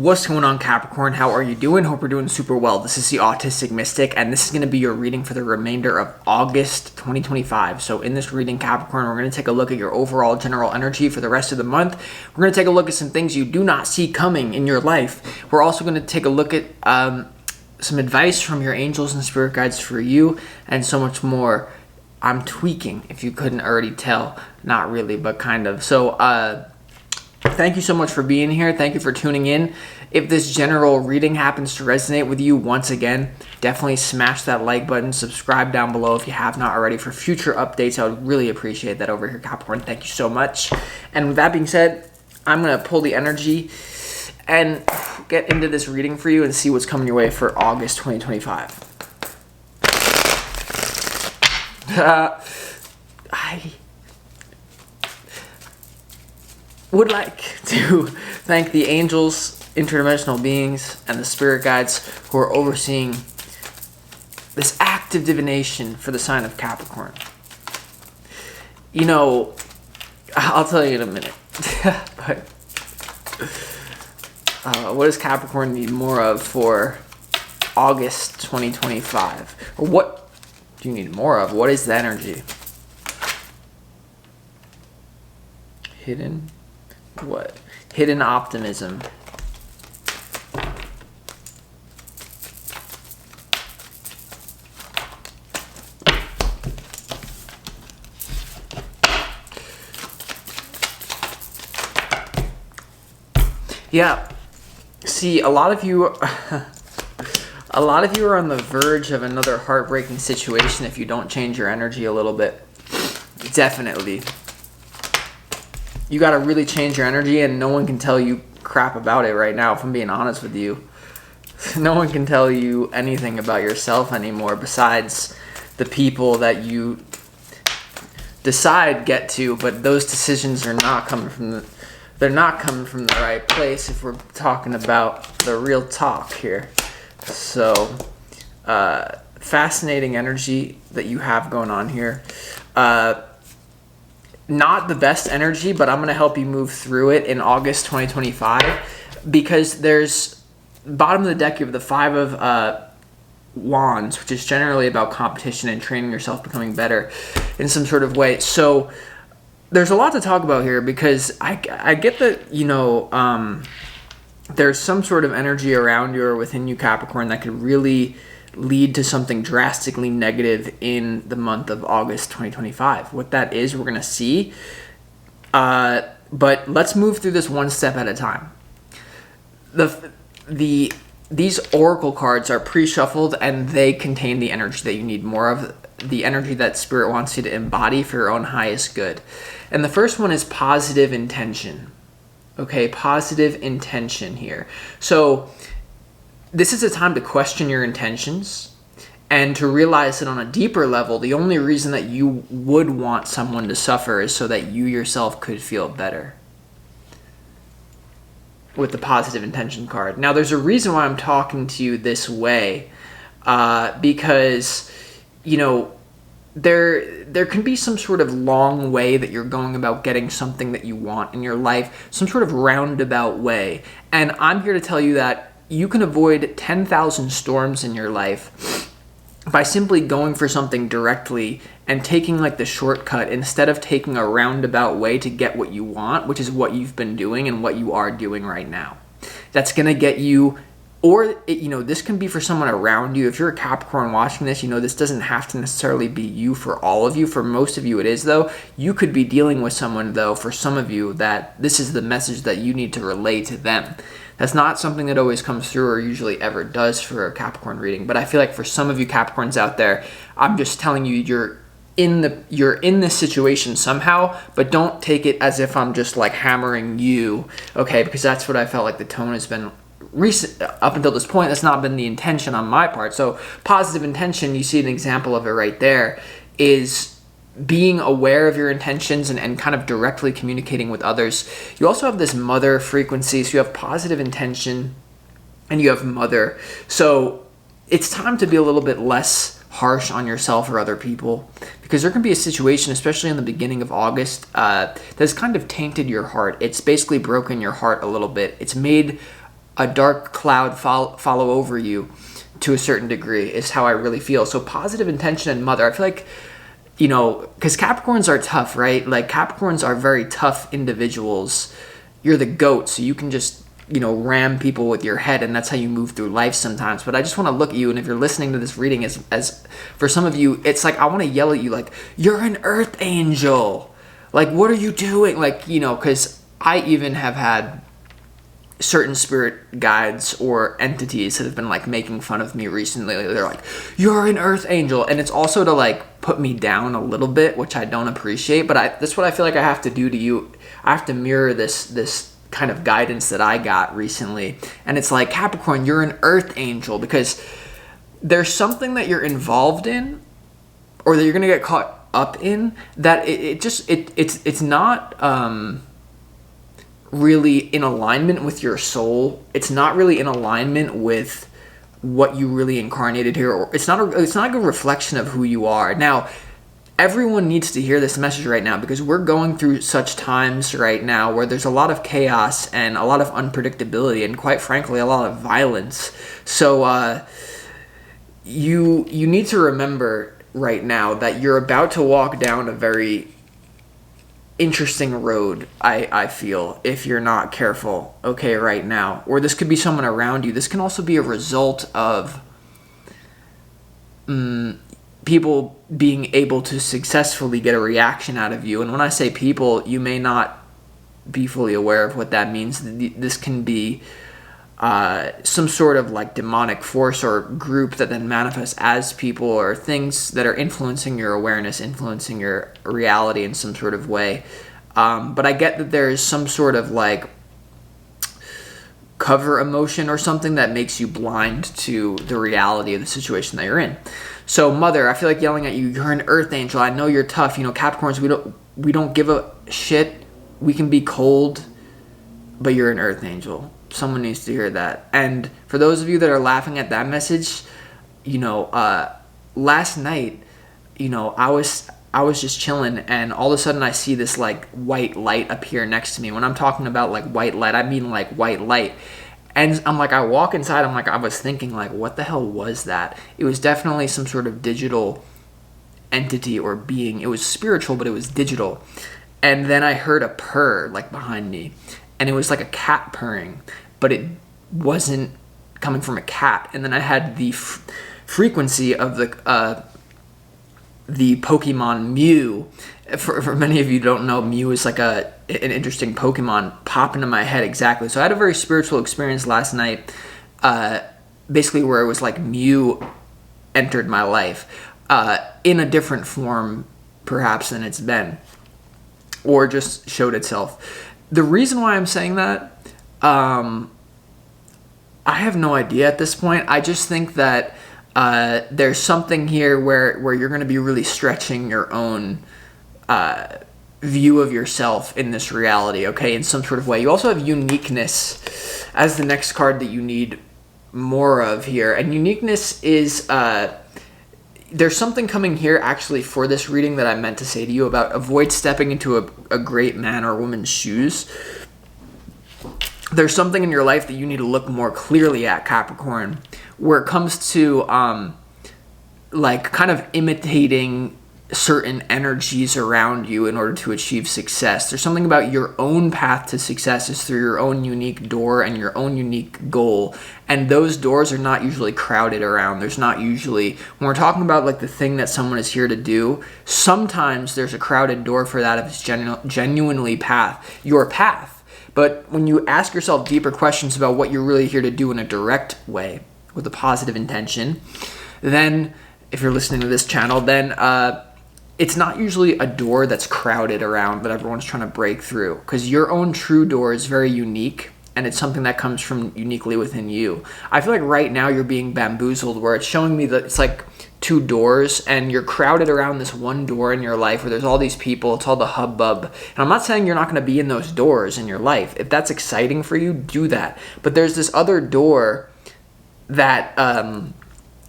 What's going on, Capricorn? How are you doing? Hope you're doing super well. This is the Autistic Mystic, and this is going to be your reading for the remainder of August 2025. So in this reading, Capricorn, we're going to take a look at your overall general energy for the rest of the month. We're going to take a look at some things you do not see coming in your life. We're also going to take a look at some advice from your angels and spirit guides for you, and so much more. I'm tweaking, if you couldn't already tell. Not really, but kind of. So, thank you so much for being here. Thank you for tuning in. If this general reading happens to resonate with you, once again, definitely smash that like button. Subscribe down below if you have not already for future updates. I would really appreciate that over here, Capricorn. Thank you so much. And with that being said, I'm going to pull the energy and get into this reading for you and see what's coming your way for August 2025. I would like to thank the angels, interdimensional beings, and the spirit guides who are overseeing this act of divination for the sign of Capricorn. You know, I'll tell you in a minute, but what does Capricorn need more of for August 2025? Or what do you need more of? What is the energy? Hidden... what? Hidden optimism. Yeah. See, a lot of you are on the verge of another heartbreaking situation if you don't change your energy a little bit. Definitely. You got to really change your energy, and no one can tell you crap about it right now, if I'm being honest with you. No one can tell you anything about yourself anymore besides the people that you decide get to, but those decisions are not coming from the right place if we're talking about the real talk here. So, fascinating energy that you have going on here. Not the best energy, but I'm going to help you move through it in August 2025, because there's bottom of the deck, you have the Five of Wands, which is generally about competition and training yourself, becoming better in some sort of way. So there's a lot to talk about here, because I get that, you know, there's some sort of energy around you or within you, Capricorn, that could really lead to something drastically negative in the month of August 2025. What that is, we're going to see. But let's move through this one step at a time. These oracle cards are pre-shuffled, and they contain the energy that you need more of, the energy that Spirit wants you to embody for your own highest good. And the first one is positive intention. Okay, positive intention here. So this is a time to question your intentions and to realize that on a deeper level, the only reason that you would want someone to suffer is so that you yourself could feel better. With the positive intention card. Now, there's a reason why I'm talking to you this way, because, you know, there can be some sort of long way that you're going about getting something that you want in your life, some sort of roundabout way. And I'm here to tell you that you can avoid 10,000 storms in your life by simply going for something directly and taking like the shortcut instead of taking a roundabout way to get what you want, which is what you've been doing and what you are doing right now. That's going to get you, or, you know, this can be for someone around you. If you're a Capricorn watching this, you know, this doesn't have to necessarily be you for all of you. For most of you, it is, though. You could be dealing with someone, though, for some of you, that this is the message that you need to relay to them. That's not something that always comes through or usually ever does for a Capricorn reading. But I feel like for some of you Capricorns out there, I'm just telling you you're in this situation somehow, but don't take it as if I'm just like hammering you, okay? Because that's what I felt like the tone has been recent up until this point. That's not been the intention on my part. So positive intention, you see an example of it right there, is being aware of your intentions and kind of directly communicating with others. You also have this mother frequency, so you have positive intention and you have mother. So it's time to be a little bit less harsh on yourself or other people, because there can be a situation, especially in the beginning of August, that's kind of tainted your heart. It's basically broken your heart a little bit. It's made a dark cloud follow over you to a certain degree is how I really feel. So positive intention and mother, I feel like, you know, because Capricorns are tough, right? Like Capricorns are very tough individuals. You're the goat, so you can just, you know, ram people with your head, and that's how you move through life sometimes. But I just want to look at you, and if you're listening to this reading, as for some of you, it's like I want to yell at you, like, you're an earth angel. Like, what are you doing? Like, you know, because I even have had certain spirit guides or entities that have been like making fun of me recently. They're like, you're an earth angel, and it's also to like put me down a little bit, which I don't appreciate, but that's what I feel like I have to do to you. I have to mirror this kind of guidance that I got recently, and it's like, Capricorn, you're an earth angel, because there's something that you're involved in or that you're gonna get caught up in that it's not really in alignment with your soul. It's not really in alignment with what you really incarnated here, or it's not like a reflection of who you are. Now, everyone needs to hear this message right now, because we're going through such times right now where there's a lot of chaos and a lot of unpredictability, and quite frankly, a lot of violence. So you need to remember right now that you're about to walk down a very interesting road, I feel, if you're not careful, okay, right now. Or this could be someone around you. This can also be a result of people being able to successfully get a reaction out of you. And when I say people, you may not be fully aware of what that means. This can be some sort of like demonic force or group that then manifests as people, or things that are influencing your awareness, influencing your reality in some sort of way. But I get that there is some sort of like cover emotion or something that makes you blind to the reality of the situation that you're in. So mother, I feel like yelling at you, you're an earth angel. I know you're tough. You know, Capricorns, we don't give a shit. We can be cold, but you're an earth angel. Someone needs to hear that. And for those of you that are laughing at that message, you know, last night, you know, I was just chilling, and all of a sudden I see this like white light appear next to me. When I'm talking about like white light, I mean like white light. And I'm like, I walk inside, I'm like, I was thinking like, what the hell was that? It was definitely some sort of digital entity or being. It was spiritual, but it was digital. And then I heard a purr like behind me, and it was like a cat purring, but it wasn't coming from a cat. And then I had the frequency of the Pokemon Mew. For many of you who don't know, Mew is like an interesting Pokemon pop into my head. Exactly. So I had a very spiritual experience last night, basically where it was like Mew entered my life in a different form perhaps than it's been, or just showed itself. The reason why I'm saying that, I have no idea at this point. I just think that there's something here where you're going to be really stretching your own view of yourself in this reality, okay, in some sort of way. You also have uniqueness as the next card that you need more of here. And uniqueness is, there's something coming here actually for this reading that I meant to say to you about avoid stepping into a great man or woman's shoes. There's something in your life that you need to look more clearly at, Capricorn, where it comes to like kind of imitating certain energies around you in order to achieve success. There's something about your own path to success is through your own unique door and your own unique goal. And those doors are not usually crowded around. There's not usually, when we're talking about like the thing that someone is here to do, sometimes there's a crowded door for that if it's genuinely your path. But when you ask yourself deeper questions about what you're really here to do in a direct way, with a positive intention, then if you're listening to this channel, then it's not usually a door that's crowded around that everyone's trying to break through, because your own true door is very unique, and it's something that comes from uniquely within you. I feel like right now you're being bamboozled, where it's showing me that it's like two doors, and you're crowded around this one door in your life where there's all these people, it's all the hubbub. And I'm not saying you're not going to be in those doors in your life. If that's exciting for you, do that. But there's this other door that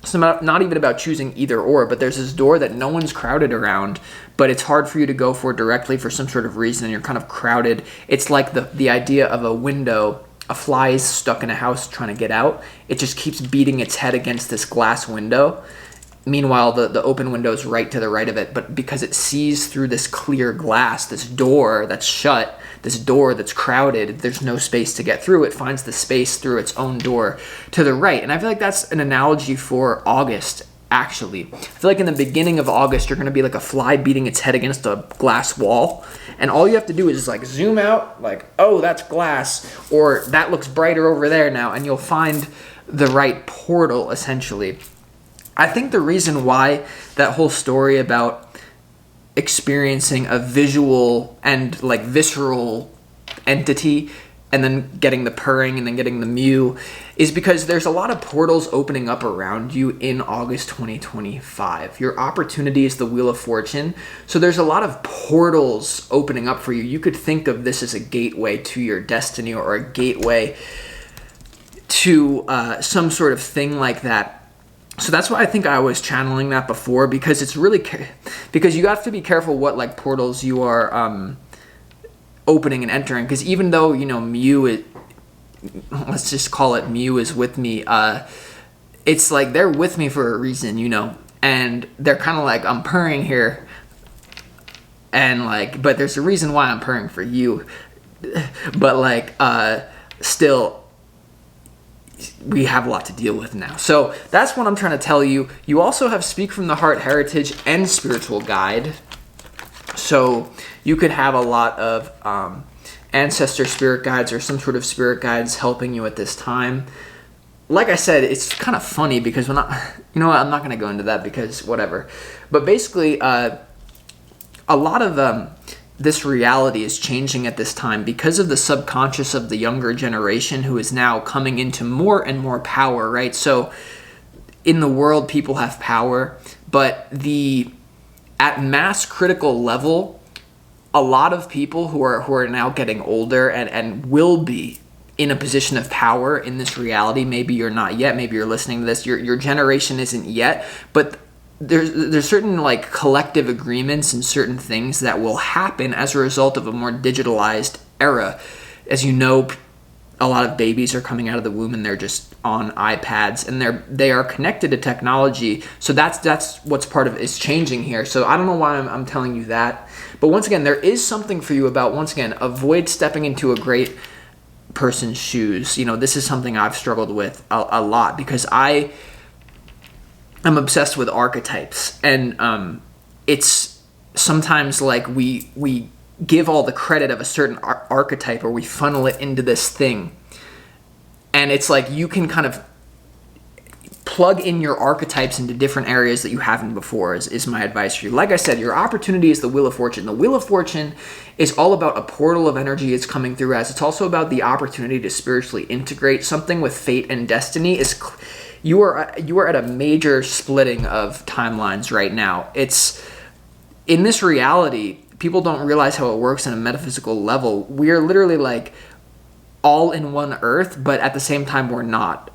it's not even about choosing either or, but there's this door that no one's crowded around, but it's hard for you to go for directly for some sort of reason, and you're kind of crowded. It's like the idea of a window a fly is stuck in a house trying to get out. It just keeps beating its head against this glass window. Meanwhile, the open window is right to the right of it. But because it sees through this clear glass, this door that's shut, this door that's crowded, there's no space to get through. It finds the space through its own door to the right. And I feel like that's an analogy for August, actually. I feel like in the beginning of August, you're going to be like a fly beating its head against a glass wall. And all you have to do is just like zoom out, like, oh, that's glass, or that looks brighter over there now, and you'll find the right portal, essentially. I think the reason why that whole story about experiencing a visual and like visceral entity and then getting the purring and then getting the mew is because there's a lot of portals opening up around you in August 2025. Your opportunity is the Wheel of Fortune. So there's a lot of portals opening up for you. You could think of this as a gateway to your destiny or a gateway to some sort of thing like that. So that's why I think I was channeling that before, because it's really because you have to be careful what like portals you are opening and entering, because even though, you know, Mew is, let's just call it Mew is with me, it's like they're with me for a reason, you know, and they're kind of like, I'm purring here, and like, but there's a reason why I'm purring for you, but like still we have a lot to deal with now. So that's what I'm trying to tell you. You also have Speak from the Heart, Heritage, and Spiritual Guide. So you could have a lot of ancestor spirit guides or some sort of spirit guides helping you at this time. Like I said, it's kind of funny because when you know what, I'm not going to go into that because whatever. But basically, a lot of this reality is changing at this time because of the subconscious of the younger generation who is now coming into more and more power, right? So in the world, people have power, but at mass critical level, a lot of people who are now getting older and will be in a position of power in this reality. Maybe you're not yet, maybe you're listening to this, your generation isn't yet, but there's certain like collective agreements and certain things that will happen as a result of a more digitalized era. As you know, a lot of babies are coming out of the womb and they're just on iPads and they are connected to technology. So that's what's part of is changing here. So I don't know why I'm telling you that, but once again, there is something for you about, once again, avoid stepping into a great person's shoes. You know, this is something I've struggled with a lot because I'm obsessed with archetypes, and it's sometimes like we give all the credit of a certain archetype, or we funnel it into this thing, and it's like you can kind of plug in your archetypes into different areas that you haven't before is my advice for you. Like I said, your opportunity is the Wheel of Fortune. The Wheel of Fortune is all about a portal of energy it's coming through as. It's also about the opportunity to spiritually integrate something with fate and destiny. You are at a major splitting of timelines right now. It's in this reality, people don't realize how it works on a metaphysical level. We are literally like all in one Earth, but at the same time we're not.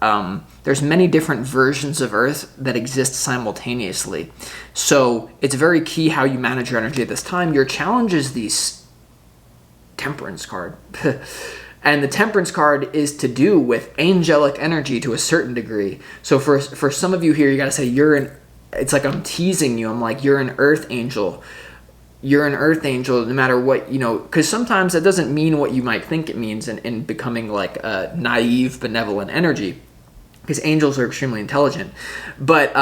There's many different versions of Earth that exist simultaneously. So it's very key how you manage your energy at this time. Your challenge is the Temperance card. And the Temperance card is to do with angelic energy to a certain degree. So for some of you here, you got to say it's like I'm teasing you. I'm like, you're an earth angel. You're an earth angel no matter what, you know, because sometimes that doesn't mean what you might think it means in becoming like a naive, benevolent energy, because angels are extremely intelligent. But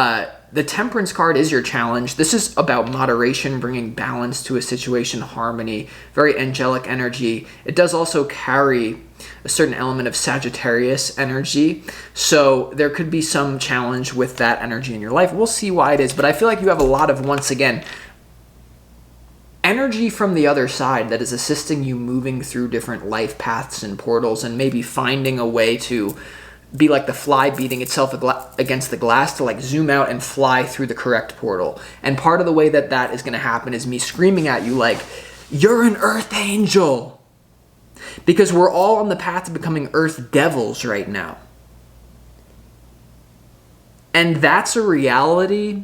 the Temperance card is your challenge. This is about moderation, bringing balance to a situation, harmony, very angelic energy. It does also carry a certain element of Sagittarius energy. So there could be some challenge with that energy in your life. We'll see why it is. But I feel like you have a lot of, once again, energy from the other side that is assisting you moving through different life paths and portals, and maybe finding a way to be like the fly beating itself against the glass to like zoom out and fly through the correct portal. And part of the way that is going to happen is me screaming at you like, you're an earth angel. Because we're all on the path to becoming earth devils right now. And that's a reality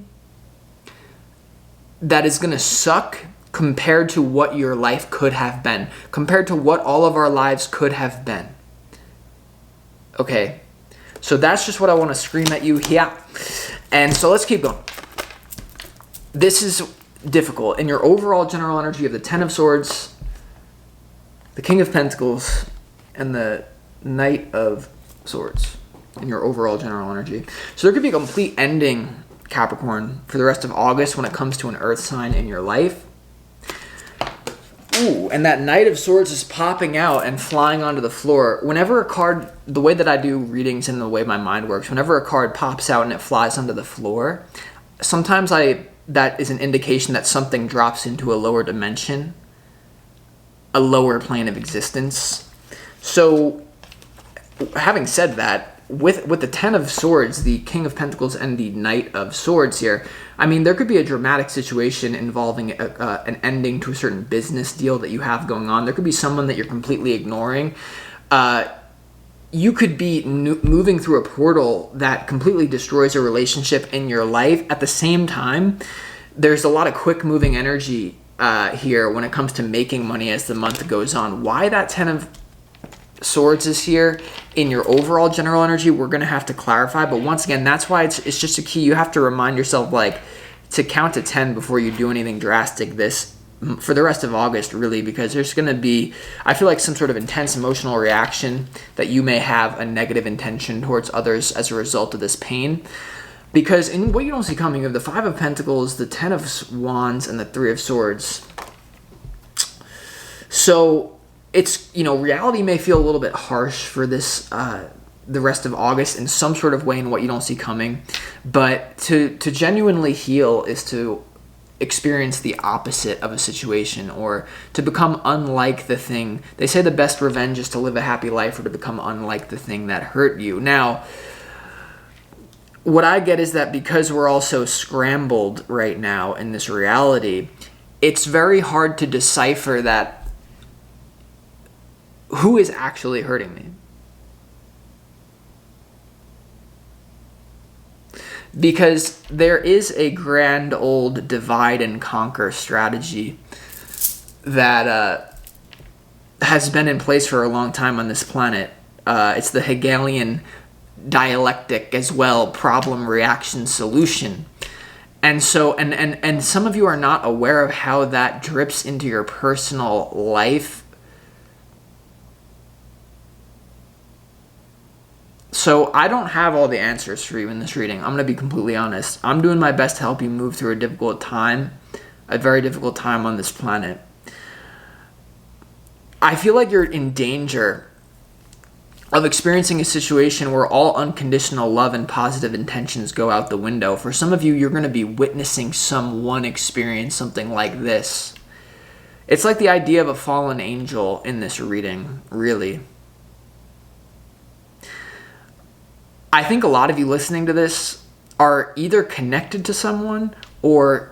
that is going to suck compared to what your life could have been, compared to what all of our lives could have been. Okay, so that's just what I want to scream at you here. And so let's keep going. This is difficult. In your overall general energy of the Ten of Swords, the King of Pentacles, and the Knight of Swords in your overall general energy. So there could be a complete ending, Capricorn, for the rest of August when it comes to an earth sign in your life. Ooh, and that Knight of Swords is popping out and flying onto the floor. Whenever a card, the way that I do readings and the way my mind works, whenever a card pops out and it flies onto the floor, sometimes that is an indication that something drops into a lower dimension, a lower plane of existence. So, having said that, with the Ten of Swords, the King of Pentacles, and the Knight of Swords here, I mean, there could be a dramatic situation involving an ending to a certain business deal that you have going on. There could be someone that you're completely ignoring. You could be moving through a portal that completely destroys a relationship in your life. At the same time, there's a lot of quick moving energy here when it comes to making money as the month goes on. Why that Ten of Swords is here in your overall general energy, we're going to have to clarify. But once again, that's why it's just a key. You have to remind yourself, like, to count to 10 before you do anything drastic this for the rest of August, really, because there's going to be, I feel like, some sort of intense emotional reaction that you may have a negative intention towards others as a result of this pain. Because in what you don't see coming, you have the Five of Pentacles, the Ten of Wands, and the Three of Swords. So it's, reality may feel a little bit harsh for this, the rest of August in some sort of way in what you don't see coming. But to genuinely heal is to experience the opposite of a situation, or to become unlike the thing. They say the best revenge is to live a happy life or to become unlike the thing that hurt you. Now, what I get is that because we're all so scrambled right now in this reality, it's very hard to decipher that who is actually hurting me. Because there is a grand old divide and conquer strategy that has been in place for a long time on this planet. It's the Hegelian dialectic as well, problem, reaction, solution. And so, and some of you are not aware of how that drips into your personal life. So I don't have all the answers for you in this reading. I'm going to be completely honest. I'm doing my best to help you move through a difficult time, a very difficult time on this planet. I feel like you're in danger of experiencing a situation where all unconditional love and positive intentions go out the window. For some of you, you're going to be witnessing someone experience something like this. It's like the idea of a fallen angel in this reading, really. I think a lot of you listening to this are either connected to someone or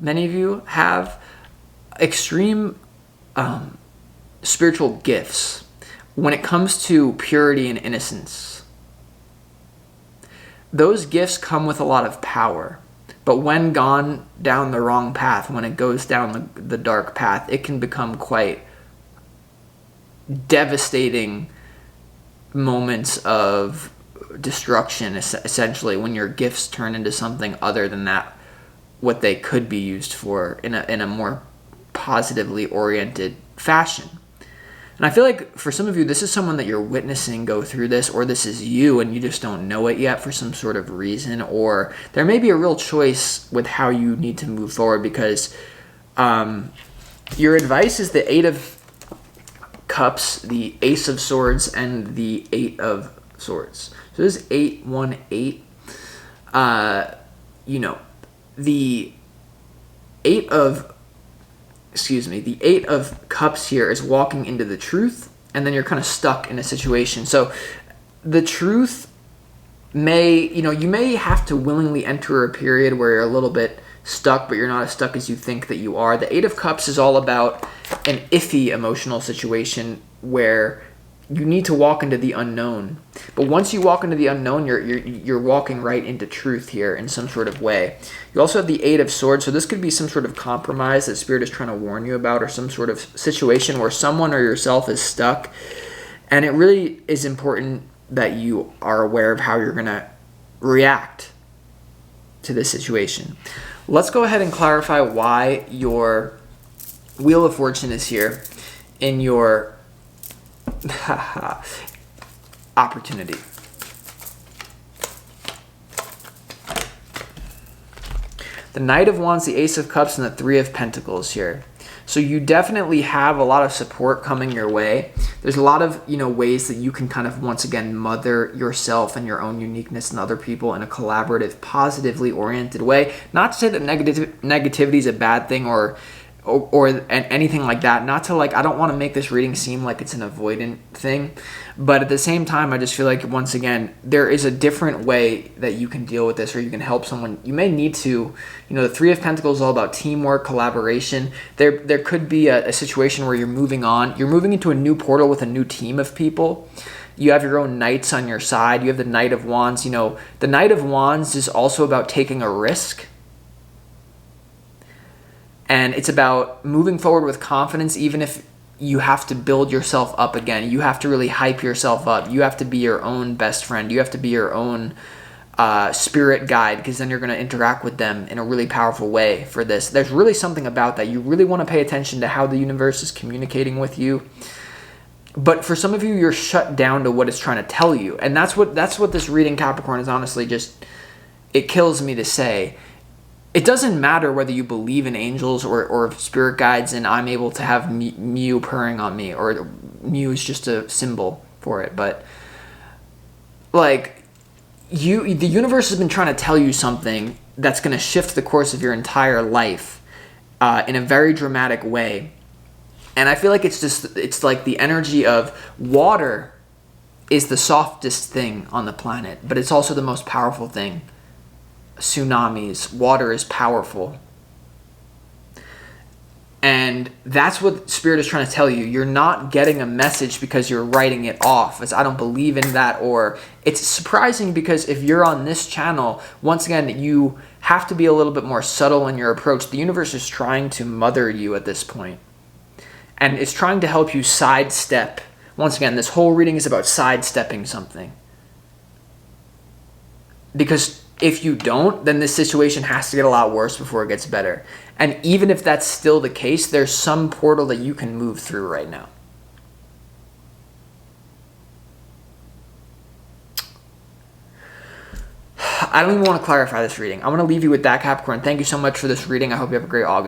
many of you have extreme spiritual gifts when it comes to purity and innocence. Those gifts come with a lot of power, but when gone down the wrong path, when it goes down the dark path, it can become quite devastating moments of destruction, essentially, when your gifts turn into something other than that what they could be used for in a more positively oriented fashion. And I feel like for some of you, this is someone that you're witnessing go through this, or this is you and you just don't know it yet for some sort of reason, or there may be a real choice with how you need to move forward, because your advice is the Eight of Cups, the Ace of Swords, and the Eight of Swords. So this is 818. The Eight of Cups here is walking into the truth, and then you're kind of stuck in a situation. So the truth may, you may have to willingly enter a period where you're a little bit stuck, but you're not as stuck as you think that you are. The Eight of Cups is all about an iffy emotional situation where you need to walk into the unknown. But once you walk into the unknown, you're walking right into truth here in some sort of way. You also have the Eight of Swords, so this could be some sort of compromise that Spirit is trying to warn you about, or some sort of situation where someone or yourself is stuck. And it really is important that you are aware of how you're going to react to this situation. Let's go ahead and clarify why your Wheel of Fortune is here in your opportunity. The Knight of Wands, the Ace of Cups, and the Three of Pentacles here. So you definitely have a lot of support coming your way. There's a lot of, ways that you can kind of, once again, mother yourself and your own uniqueness and other people in a collaborative, positively oriented way. Not to say that negativity is a bad thing or anything like that. Not to I don't want to make this reading seem like it's an avoidant thing, but at the same time, I just feel like, once again, there is a different way that you can deal with this, or you can help someone. You may need to, the Three of Pentacles is all about teamwork, collaboration. There could be a situation where you're moving into a new portal with a new team of people. You have your own knights on your side. You have the Knight of Wands. The Knight of Wands is also about taking a risk. And it's about moving forward with confidence, even if you have to build yourself up again. You have to really hype yourself up. You have to be your own best friend. You have to be your own spirit guide, because then you're going to interact with them in a really powerful way for this. There's really something about that. You really want to pay attention to how the universe is communicating with you. But for some of you, you're shut down to what it's trying to tell you. And that's what this reading, Capricorn, is honestly just, it kills me to say. It doesn't matter whether you believe in angels or spirit guides, and I'm able to have Mew purring on me, or Mew is just a symbol for it. But the universe has been trying to tell you something that's going to shift the course of your entire life in a very dramatic way. And I feel like it's like the energy of water is the softest thing on the planet, but it's also the most powerful thing. Tsunamis, water is powerful. And that's what Spirit is trying to tell you. You're not getting a message because you're writing it off as I don't believe in that, or it's surprising because if you're on this channel, once again, you have to be a little bit more subtle in your approach. The universe is trying to mother you at this point. And it's trying to help you sidestep. Once again, this whole reading is about sidestepping something. Because if you don't, then this situation has to get a lot worse before it gets better. And even if that's still the case, there's some portal that you can move through right now. I don't even want to clarify this reading. I want to leave you with that, Capricorn. Thank you so much for this reading. I hope you have a great August.